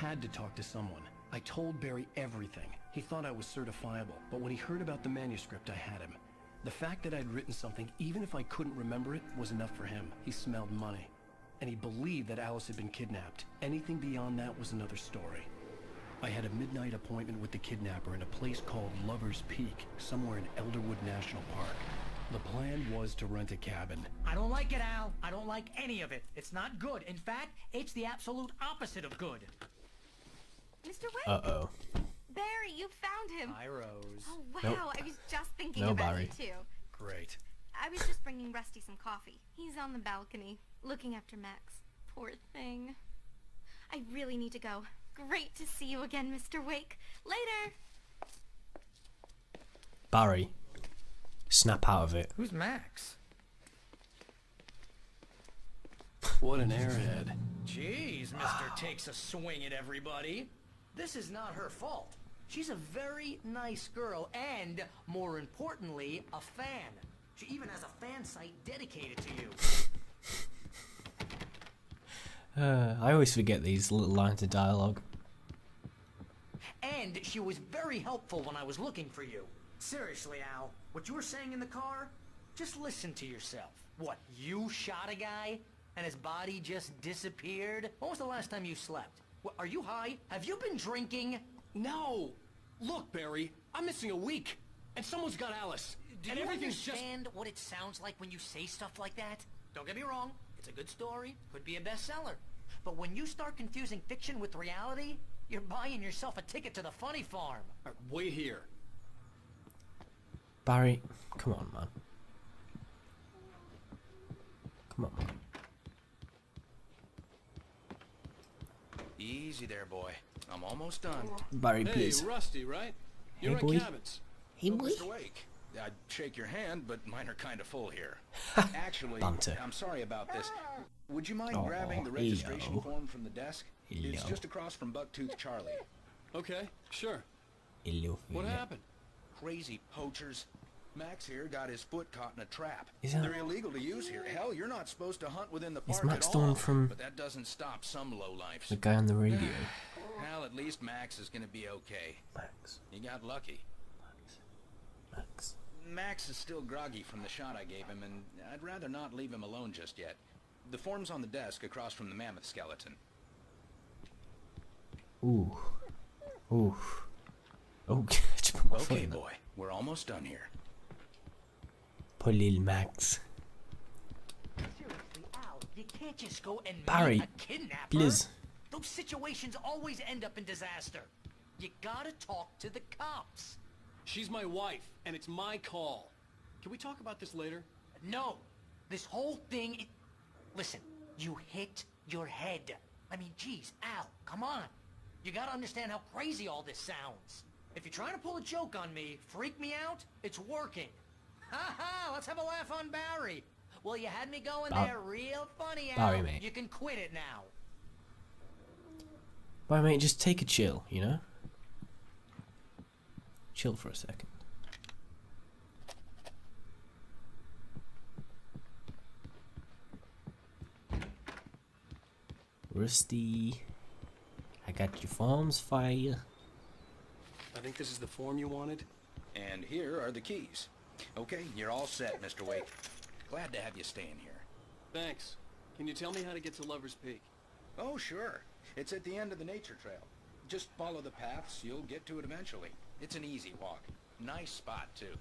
had to talk to someone. I told Barry everything. He thought I was certifiable, but when he heard about the manuscript, I had him. The fact that I'd written something, even if I couldn't remember it, was enough for him. He smelled money. And he believed that Alice had been kidnapped. Anything beyond that was another story. I had a midnight appointment with the kidnapper in a place called Lover's Peak, somewhere in Elderwood National Park. The plan was to rent a cabin. I don't like it, Al. I don't like any of it. It's not good. In fact, it's the absolute opposite of good. Mr. Wake! Uh-oh. Barry, you found him. Hi, Rose. Oh, wow. Nope. I was just thinking No, about Barry. you, too. Great. I was just bringing Rusty some coffee. He's on the balcony, looking after Max. Poor thing. I really need to go. Great to see you again, Mr. Wake. Later! Barry, snap out of it. Who's Max? What an airhead. Jeez, Mr. Takes a swing at everybody. This is not her fault. She's a very nice girl and, more importantly, a fan. She even has a fan site dedicated to you. I always forget these little lines of dialogue. And she was very helpful when I was looking for you. Seriously, Al, what you were saying in the car? Just listen to yourself. What, you shot a guy and his body just disappeared? When was the last time you slept? What, are you high? Have you been drinking? No! Look, Barry, I'm missing a week. And someone's got Alice. Do and you everything's understand what it sounds like when you say stuff like that? Don't get me wrong, it's a good story, could be a bestseller. But when you start confusing fiction with reality, you're buying yourself a ticket to the funny farm. Wait here. Barry, come on, man. Come on, man. Easy there, boy. I'm almost done. Barry, Hey, please. Rusty, right? Hey, You're boy. at Cabot's. Hey, boy. Mr. Wake, I'd shake your hand, but mine are kind of full here. Actually, Banter. I'm sorry about this. Would you mind Oh, grabbing the registration hello. form from the desk? It's Hello. just across from Bucktooth Charlie. Okay, sure. Hello. What happened? Crazy poachers. Max here got his foot caught in a trap. Is that- They're illegal to use here. Hell, you're not supposed to hunt within the Is park Max at the one all. from- But that doesn't stop some lowlifes. The guy on the radio. Well, at least Max is gonna be okay. Max. He got lucky. Max. Max is still groggy from the shot I gave him, and I'd rather not leave him alone just yet. The form's on the desk across from the mammoth skeleton. Ooh. Ooh. Oh, just put my foot Okay, in that. boy, we're almost done here. Poor little Max. Seriously, Al, you can't just go and Barry, meet a kidnapper. please. Those situations always end up in disaster. You gotta talk to the cops. She's my wife, and it's my call. Can we talk about this later? No, this whole thing. Listen, you hit your head. I mean, geez, Al, come on. You gotta understand how crazy all this sounds. If you're trying to pull a joke on me, freak me out, it's working. Ha ha, let's have a laugh on Barry. Well, you had me going there real funny, Al. Barry, mate. You can quit it now. Barry, mate, just take a chill, you know? Chill for a second. Rusty, I got your forms for you. I think this is the form you wanted. And here are the keys. Okay, you're all set, Mr. Wake. Glad to have you staying here. Thanks. Can you tell me how to get to Lover's Peak? Oh, sure. It's at the end of the nature trail. Just follow the paths, you'll get to it eventually. It's an easy walk. Nice spot, too.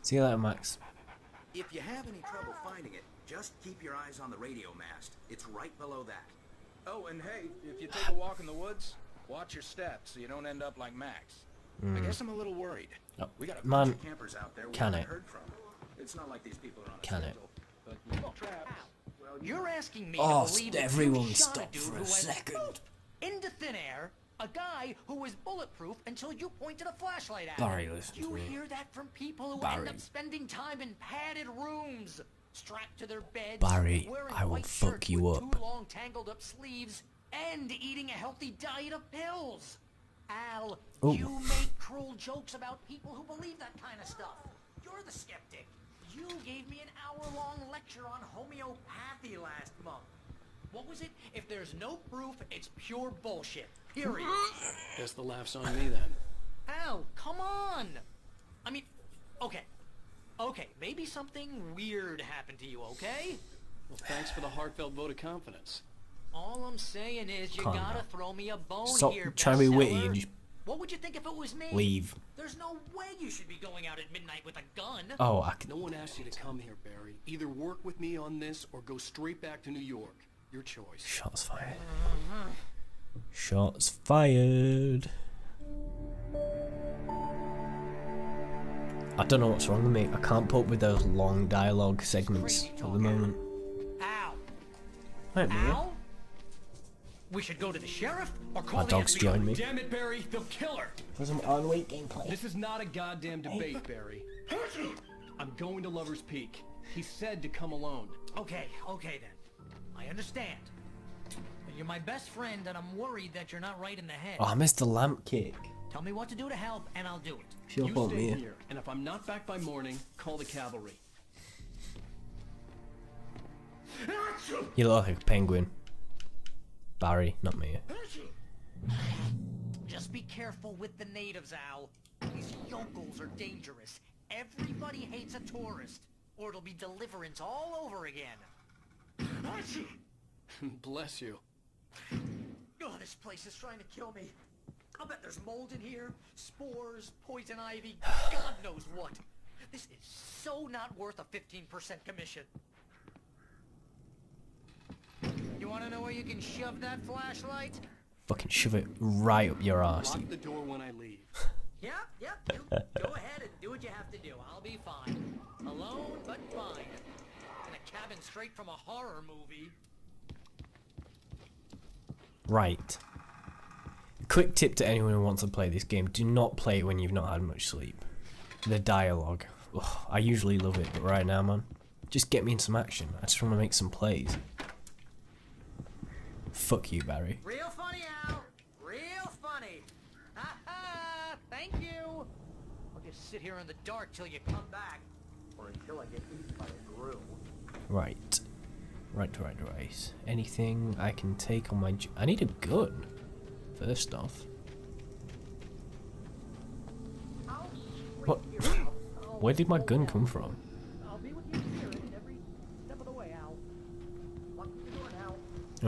See you later, Max. If you have any trouble finding it, just keep your eyes on the radio mast. It's right below that. Oh, and hey, if you take a walk in the woods, watch your steps so you don't end up like Max. I guess I'm a little worried. Oh, We got a man, bunch of campers out there we can haven't it? heard from. It's not like these people are on a Can it? schedule. But with the traps, well, You're asking me Oh, to believe that everyone you shot stop a dude for a who went second. into thin air, a guy who was bulletproof until you pointed a flashlight at Barry, him. listen to You me. hear that from people who Barry. end up spending time in padded rooms, strapped to their beds, Barry, wearing I will white fuck shirts you with up. too long tangled up sleeves, and eating a healthy diet of pills. Al, Ooh. you make cruel jokes about people who believe that kind of stuff. You're the skeptic. You gave me an hour-long lecture on homeopathy last month. What was it? If there's no proof, it's pure bullshit. Period. Guess the laugh's on me then. Al, come on. I mean, okay. Okay, maybe something weird happened to you, okay? Well, thanks for the heartfelt vote of confidence. All I'm saying is you Calm gotta down. throw me a bone Stop here, trying to be witty bestseller. and just What would you think if it was me? leave. There's no way you should be going out at midnight with a gun. Oh, I can. No one asked you to come here, Barry. Either work with me on this or go straight back to New York. Your choice. Shots fired. Shots fired. I don't know what's wrong with me. I can't put up with those long dialogue segments at the moment. Al. Right, Mia. Al? We should go to the sheriff or call My the dog's FBI. joined me. Damn it, Barry. They'll kill her. For some on-week gameplay. This is not a goddamn debate, Barry. I'm going to Lover's Peak. He said to come alone. Okay, okay then. I understand. You're my best friend and I'm worried that you're not right in the head. Oh, I missed the lamp kick. Tell me what to do to help and I'll do it. She'll You bump stay me. here, and if I'm not back by morning, call the cavalry. You look like a penguin. Barry, not me. Just be careful with the natives, Al. These yokels are dangerous. Everybody hates a tourist, or it'll be deliverance all over again. Bless you. Oh, this place is trying to kill me. I'll bet there's mold in here, spores, poison ivy, God knows what. This is so not worth a 15% commission. You want to know where you can shove that flashlight? Fucking shove it right up your arse. Lock the door when I leave. Yep, you go ahead and do what you have to do. I'll be fine. Alone, but fine. In a cabin straight from a horror movie. Right. Quick tip to anyone who wants to play this game. Do not play it when you've not had much sleep. The dialogue. Ugh, I usually love it, but right now, man. Just get me in some action. I just want to make some plays. Fuck you, Barry. Real funny, Al. Real funny. Ha ha! Thank you. I'll just sit here in the dark till you come back. Or until I get eaten by a grill. Right. Right. Anything I can take on my... I need a gun. First off. What? Where did my gun come from? I'll be with you here every step of the way, Al. Lock the door now.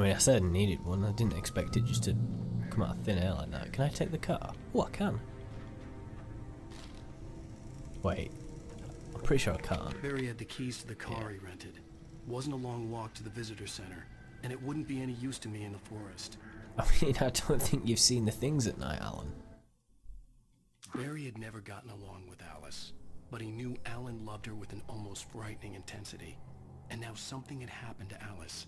I mean, I said I needed one. I didn't expect it just to come out of thin air like that. Can I take the car? Oh, I can. Wait. I'm pretty sure I can't. Barry had the keys to the car he rented. Wasn't a long walk to the visitor center, and it wouldn't be any use to me in the forest. I mean, I don't think you've seen the things at night, Alan. Barry had never gotten along with Alice, but he knew Alan loved her with an almost frightening intensity. And now something had happened to Alice.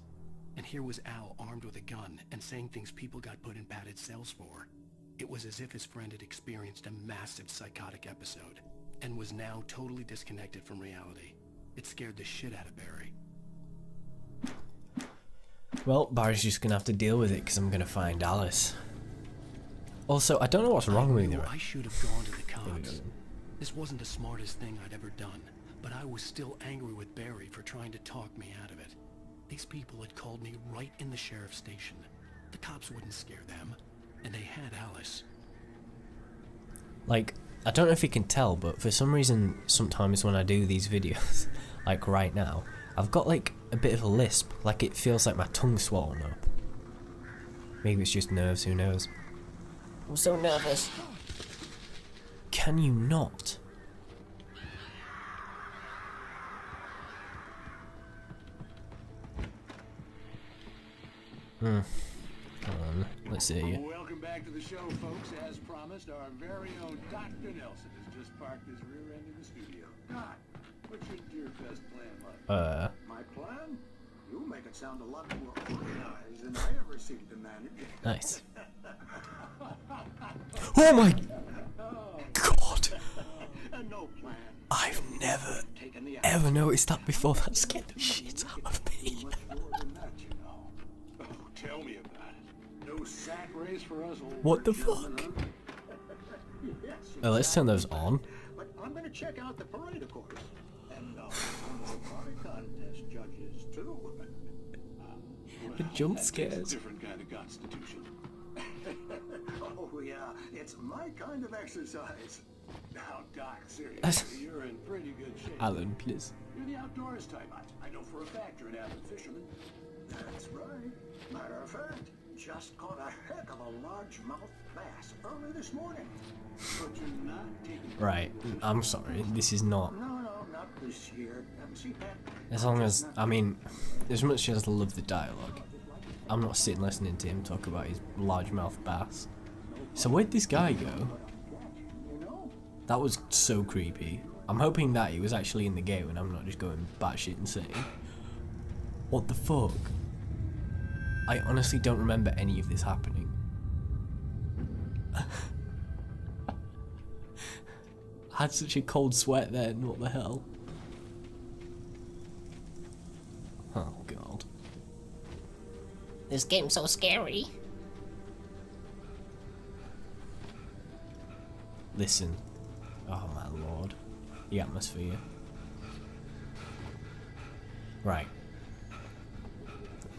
And here was Al armed with a gun and saying things people got put in padded cells for. It was as if his friend had experienced a massive psychotic episode and was now totally disconnected from reality. It scared the shit out of Barry. Well, Barry's just gonna have to deal with it because I'm gonna find Alice. Also, I don't know what's wrong with knew you. I should have gone to the There we cops. go. This wasn't the smartest thing I'd ever done, but I was still angry with Barry for trying to talk me out of it. These people had called me right in the sheriff's station. The cops wouldn't scare them, and they had Alice. Like, I don't know if you can tell, but for some reason, sometimes when I do these videos, like right now, I've got like a bit of a lisp, like it feels like my tongue's swollen up. Maybe it's just nerves, who knows? I'm so nervous. Can you not? Come on, let's see you. Welcome back to the show, folks. As promised, our very own Dr. Nelson has just parked his rear end in the studio. God, what's your dear best plan like? My plan? You make it sound a lot more organized than I ever seem to manage. Nice. Oh my god! No plan. I've never Taking the ever noticed that before. That scared the shit out of me. much more than that, you know. Oh, tell me about it. No sack race for us old What the gentlemen, fuck? huh? Yes, Oh, let's turn those on. but I'm going to check out the parade, of course. And some of the party contest judges, too. Jump That takes scares. a different kind of constitution. Oh, yeah, it's my kind of exercise. Now, Doc, seriously, you're in pretty good shape. Alan, please. You're the outdoors type. I know for a fact you're an avid fisherman. That's right. Matter of fact, just caught a heck of a largemouth bass early this morning. But you're not taking... Right, I'm sorry, this is not. No, not this year. See, Pat, As long as, I mean, as much as I love the dialogue, I'm not sitting listening to him talk about his largemouth bass. So where'd this guy go? That was so creepy. I'm hoping that he was actually in the game and I'm not just going batshit insane. What the fuck? I honestly don't remember any of this happening. I had such a cold sweat then, what the hell? Oh god. This game's so scary. Listen. Oh my lord. The atmosphere. Right.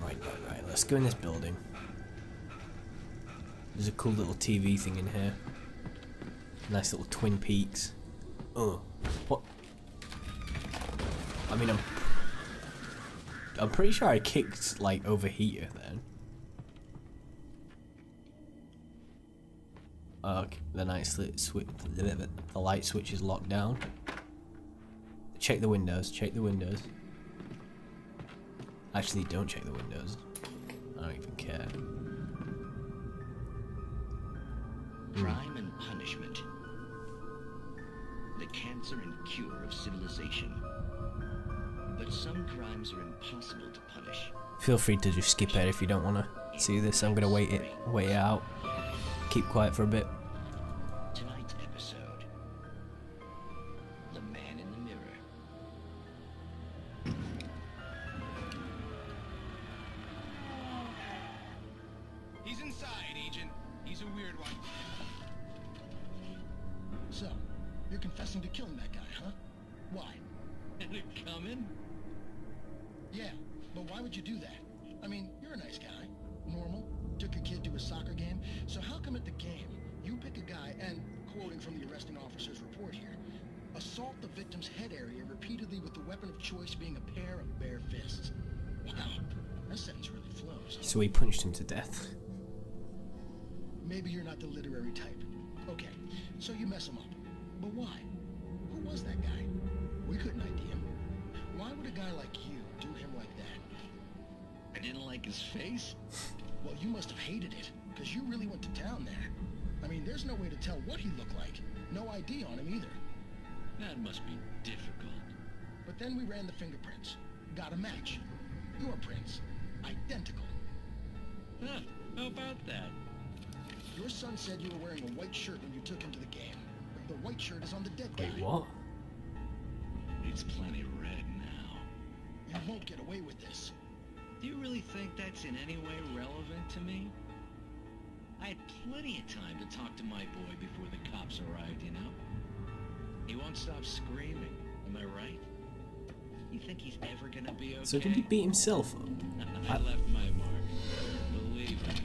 Right. Let's go in this building. There's a cool little TV thing in here. Nice little Twin Peaks. Oh. What? I mean, I'm pretty sure I kicked, like, over here then. Okay, the light switch is locked down. Check the windows, Actually, don't check the windows. I don't even care. Crime and punishment. The cancer and cure of civilization. But some crimes are impossible to punish. Feel free to just skip it if you don't want to see this. I'm gonna wait it out. Keep quiet for a bit. Tonight's episode. The Man in the Mirror. He's inside, Agent. He's a weird one. So, you're confessing to killing that guy, huh? Why? Had it coming? Yeah, but why would you do that? I mean, you're a nice guy. Normal. Took a kid to a soccer game. So how come at the game, you pick a guy and, quoting from the arresting officer's report here, assault the victim's head area repeatedly with the weapon of choice being a pair of bare fists? Wow, that sentence really flows. So he punched him to death. Maybe you're not the literary type. Okay, so you mess him up. But why? Who was that guy? We couldn't ID him. Why would a guy like you do him like that? I didn't like his face. Well, you must have hated it, because you really went to town there. I mean, there's no way to tell what he looked like. No ID on him either. That must be difficult. But then we ran the fingerprints. Got a match. Your prints. Identical. Huh, how about that? Your son said you were wearing a white shirt when you took him to the game. The white shirt is on the dead guy. Wait, what? It's plenty red now. You won't get away with this. Do you really think that's in any way relevant to me? I had plenty of time to talk to my boy before the cops arrived, you know? He won't stop screaming, am I right? You think he's ever gonna be okay? So did he beat himself up? I left my mark. Believe it.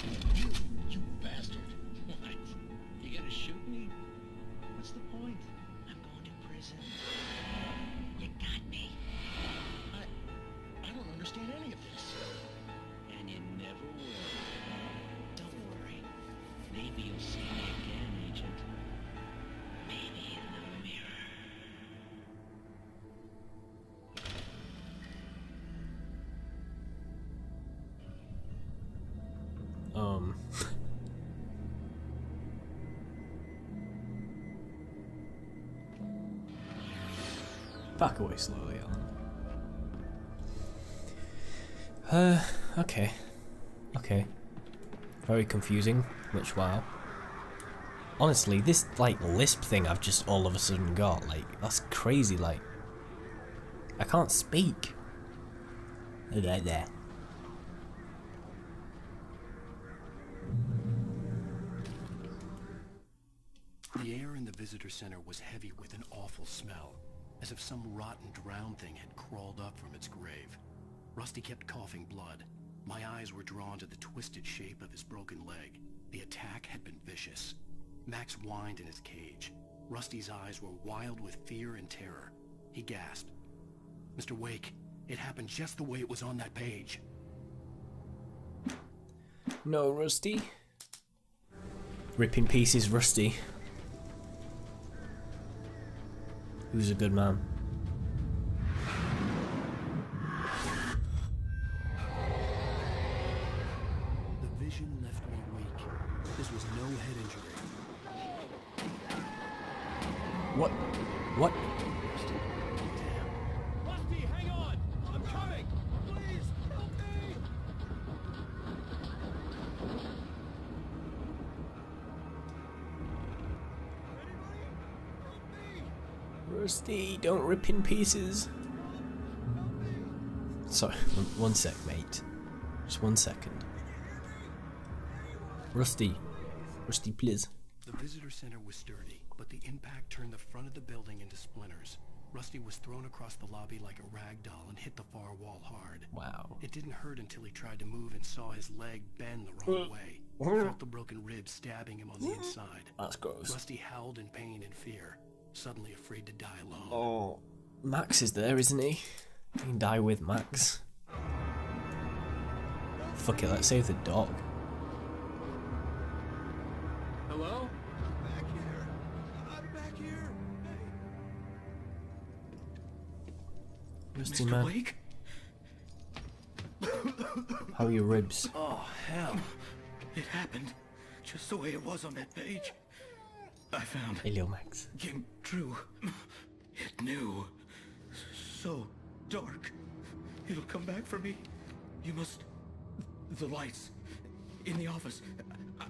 You bastard. What? You gonna shoot me? What's the point? I'm going to prison. You got me. I don't understand any of this. And you never will. Don't worry. Maybe you'll see me again, Agent. Maybe in the mirror. Back away slowly, Alan. Okay. Very confusing, which wow. Honestly, this, like, lisp thing I've just all of a sudden got, like, that's crazy, like. I can't speak. There. The air in the visitor center was heavy with an awful smell, as if some rotten drowned thing had crawled up from its grave. Rusty kept coughing blood. My eyes were drawn to the twisted shape of his broken leg. The attack had been vicious. Max whined in his cage. Rusty's eyes were wild with fear and terror. He gasped. Mr. Wake, it happened just the way it was on that page. No, Rusty. Rip in pieces, Rusty. Who's a good man? The vision left me weak. This was no head injury. What? What? Rusty, hang on! I'm coming! Please, help me! Rusty, don't rip in pieces. Sorry, one sec, mate. Just 1 second. Rusty. Rusty, please. The visitor center was sturdy, but the impact turned the front of the building into splinters. Rusty was thrown across the lobby like a rag doll and hit the far wall hard. Wow. It didn't hurt until he tried to move and saw his leg bend the wrong way. He felt the broken ribs stabbing him on the inside. That's gross. Rusty howled in pain and fear, suddenly afraid to die alone. Oh. Max is there, isn't he? You can die with Max. Fuck it, let's save the dog. Hello? Back here. I'm back here. Rusty, Mr. man. Wake? How are your ribs? Oh, hell. It happened just the way it was on that page. I found Hello, Max. came true. It knew. So dark. It'll come back for me. You must... The lights. In the office.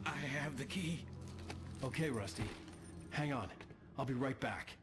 I have the key. Okay, Rusty. Hang on. I'll be right back.